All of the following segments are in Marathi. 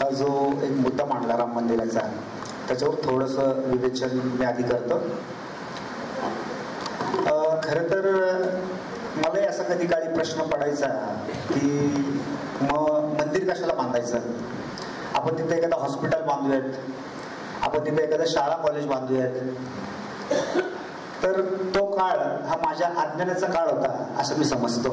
हा जो एक मुद्दा मांडला राम मंदिराचा, त्याच्यावर थोडंसं विवेचन मी आधी करतो. खरं तर मलाही असा कधी काळी प्रश्न पडायचा की मग मंदिर कशाला बांधायचं. आपण तिथे एखादं हॉस्पिटल बांधूयात, आपण तिथे एखादं शाळा कॉलेज बांधूयात. तर तो काळ हा माझ्या अज्ञानाचा काळ होता असं मी समजतो.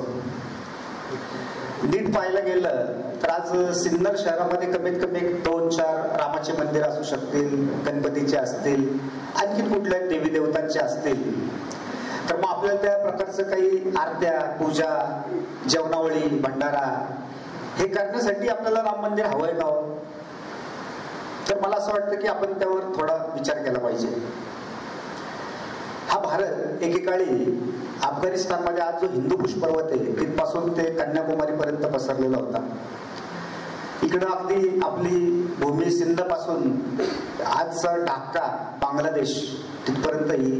नीट पाहायला गेलं तर आज सिन्नर शहरामध्ये कमीत कमी 2-4 रामाचे मंदिर असू शकतील, गणपतीचे असतील, आणखी कुठल्याही देवी देवतांचे असतील. तर मग आपल्याला त्या प्रकारचं काही आरत्या, पूजा, जेवणावळी, भंडारा हे करण्यासाठी आपल्याला राम मंदिर हवंय का? तर मला असं वाटतं की आपण त्यावर थोडा विचार केला पाहिजे. हा भारत एकेकाळी अफगाणिस्तानमध्ये आज जो हिंदू पुष्पर्वत आहे तिथपासून ते कन्याकुमारी पर्यंत पसरलेला होता. इकडं अगदी आपली भूमी सिंध पासून आजचा ढाका बांगलादेश तिथपर्यंत ही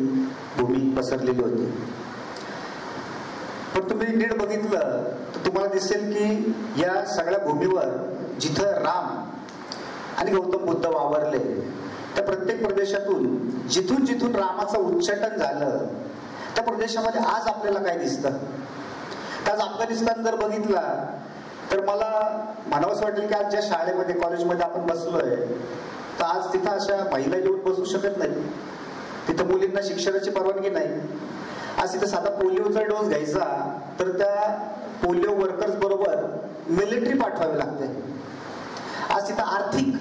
भूमी पसरलेली होती. पण तुम्ही नीट बघितलं तर तुम्हाला दिसेल की या सगळ्या भूमीवर जिथं राम आणि गौतम बुद्ध वावरले त्या प्रत्येक प्रदेशातून जिथून जिथून रामाचं उच्चाटन झालं त्या प्रदेशामध्ये आज आपल्याला काय दिसतं. आज अफगाणिस्तान जर बघितला तर मला म्हणावंच वाटेल की आज ज्या शाळेमध्ये कॉलेजमध्ये आपण बसलोय तर आज तिथं अशा महिला येऊन बसू शकत नाही. तिथं मुलींना शिक्षणाची परवानगी नाही. आज तिथं साधा पोलिओचा डोस घ्यायचा तर त्या पोलिओ वर्कर्स बरोबर मिलिटरी पाठवावी लागते. आज तिथं आर्थिक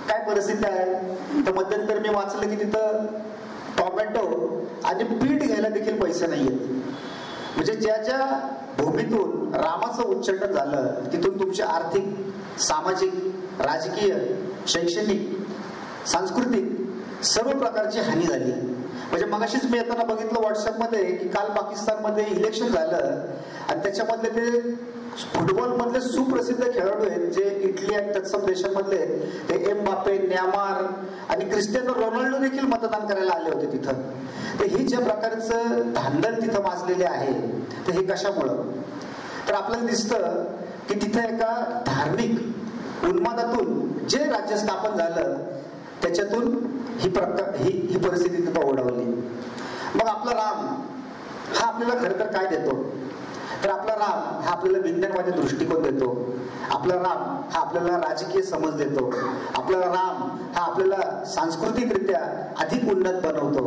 काय परिस्थिती आहे तर मध्यंतर मी वाचलं की तिथं टोमॅटो आणि पीठ घ्यायला देखील पैसे नाहीयेत. म्हणजे ज्या ज्या भूमीतून रामाचं उच्चाटन झालं तिथून तुमची आर्थिक, सामाजिक, राजकीय, शैक्षणिक, सांस्कृतिक सर्व प्रकारची हानी झाली. म्हणजे मगाशीच मी येताना बघितलं व्हॉट्सअपमध्ये की काल पाकिस्तानमध्ये इलेक्शन झालं आणि त्याच्यामधले ते फुटबॉल मधले सुप्रसिद्ध खेळाडू आहेत जे इटली आणि तत्सम देशांमधले ते एम्बापे, न्यामार आणि क्रिस्टियानो रोनाल्डो देखील मतदान करायला आले होते तिथं. तर ही ज्या प्रकारचं धांदल तिथं माजलेले आहे तर हे कशामुळं? तर आपल्याला दिसतं की तिथं एका धार्मिक उन्मादातून जे राज्य स्थापन झालं त्याच्यातून ही परिस्थिती तिथं ओढवली. मग आपला राम हा आपल्याला खरं तर काय देतो? तर आपला राम हा आपल्याला विज्ञानवादी दृष्टिकोन देतो. आपला राम हा आपल्याला राजकीय समज देतो. आपला राम हा आपल्याला सांस्कृतिकरित्या अधिक उन्नत बनवतो.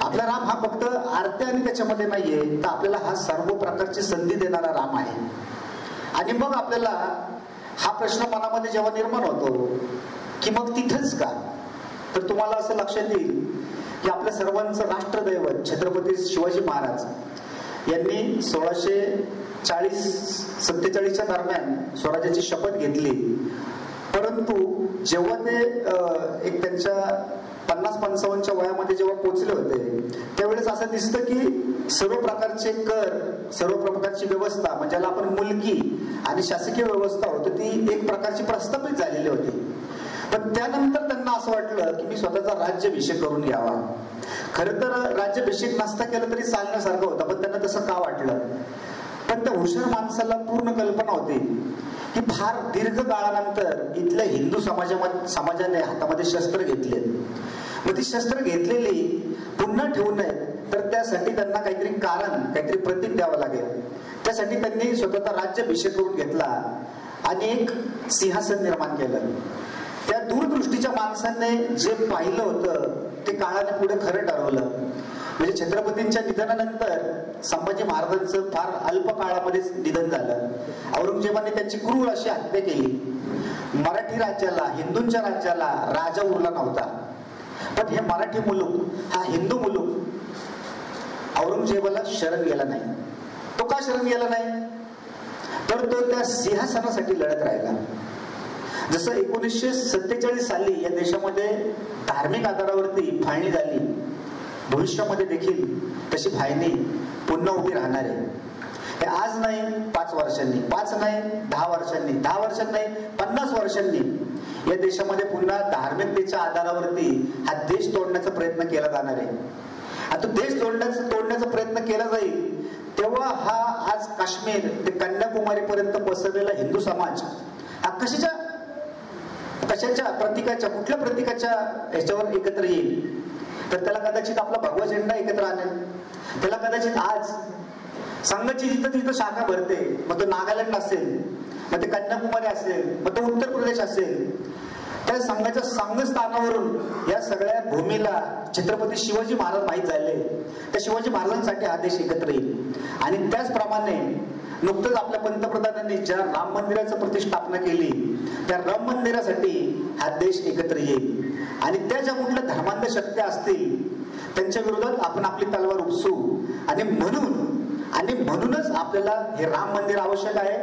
आपला राम हा फक्त आरत्या आणि त्याच्यामध्ये नाहीये तर आपल्याला हा सर्व प्रकारची संधी देणारा राम आहे. आणि मग आपल्याला हा प्रश्न मनामध्ये जेव्हा निर्माण होतो की मग तिथंच का? तर तुम्हाला असं लक्षात येईल की आपल्या सर्वांचं राष्ट्रदैवत छत्रपती शिवाजी महाराज यांनी 1647 दरम्यान स्वराज्याची शपथ घेतली. परंतु जेव्हा ते एक त्यांच्या 50-55 वयामध्ये जेव्हा पोहोचले होते त्यावेळेस असं दिसतं की सर्व प्रकारचे कर, सर्व प्रकारची व्यवस्था म्हणजे ज्याला आपण मुलकी आणि शासकीय व्यवस्था होती ती एक प्रकारची प्रस्थापित झालेली होती. पण त्यानंतर त्यांना असं वाटलं की मी स्वतःचा राज्याभिषेक करून घ्यावा. खरं तर राज्याभिषेक नसता केलं तरी चालण्यासारखं होतं पण त्यांना तसं का वाटलं? पण त्या हुशार माणसाला पूर्ण कल्पना होती की फार दीर्घ काळानंतर इथल्या हिंदू समाजाने हातामध्ये शस्त्र घेतले. मग ती शस्त्र घेतलेली पुन्हा ठेवू नये तर त्यासाठी त्यांना काहीतरी कारण, काहीतरी प्रतीक द्यावं लागेल. त्यासाठी त्यांनी स्वतःचा राज्याभिषेक करून घेतला आणि एक सिंहासन निर्माण केलं. त्या दूरदृष्टीच्या माणसाने जे पाहिलं होतं ते काळाने पुढे खरं ठरवलं. म्हणजे छत्रपतींच्या निधनानंतर संभाजी महाराजांचं फार अल्प काळामध्येच निधन झालं. औरंगजेबाने त्यांची क्रूर अशी हत्या केली. मराठी राज्याला, हिंदूंच्या राज्याला राजा उरला नव्हता. पण हे मराठी मुलूक, हा हिंदू मुलूक औरंगजेबाला शरण गेला नाही. तो का शरण गेला नाही? तर तो त्या सिंहासनासाठी लढत राहिला. जसं 1947 साली या देशामध्ये धार्मिक आधारावरती फाळणी झाली, भविष्यामध्ये देखील तशी फाळणी पुन्हा उभी राहणार आहे. हे आज नाही 5 वर्षांनी, 5 नाही 10 वर्षांनी, 10 वर्षांनी नाही 50 वर्षांनी या देशामध्ये पुन्हा धार्मिकतेच्या आधारावरती हा देश तोडण्याचा प्रयत्न केला जाणार आहे. आता देश तोडण्याचा प्रयत्न केला जाईल तेव्हा हा आज काश्मीर ते कन्याकुमारी पर्यंत पसरलेला हिंदू समाज हा कशाच्या कशाच्या प्रतीकाच्या, कुठल्या प्रतीकाच्या याच्यावर एकत्र येईल? तर त्याला कदाचित आपला भगवा झेंडा एकत्र आणेल. त्याला कदाचित आज संघाची जिथं जिथं शाखा भरते, मग तो नागालँड असेल, मग ते कन्याकुमारी असेल, मग तो उत्तर प्रदेश असेल, त्या संघाच्या संघस्थानावरून या सगळ्या भूमीला छत्रपती शिवाजी महाराज माहीत झाले. त्या शिवाजी महाराजांसाठी हा देश एकत्र येईल. आणि त्याचप्रमाणे नुकतंच आपल्या पंतप्रधानांनी ज्या राम मंदिराची प्रतिष्ठापना केली, त्या राम मंदिरासाठी हा देश एकत्र येईल. आणि त्या ज्या कुठल्या धर्मांध शक्त्या असतील त्यांच्या विरोधात आपण आपली तलवार उपसू. आणि म्हणूनच आपल्याला हे राम मंदिर आवश्यक आहे,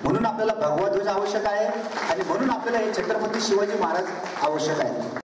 म्हणून आपल्याला भगवा ध्वज आवश्यक आहे, आणि म्हणून आपल्याला हे छत्रपती शिवाजी महाराज आवश्यक आहे.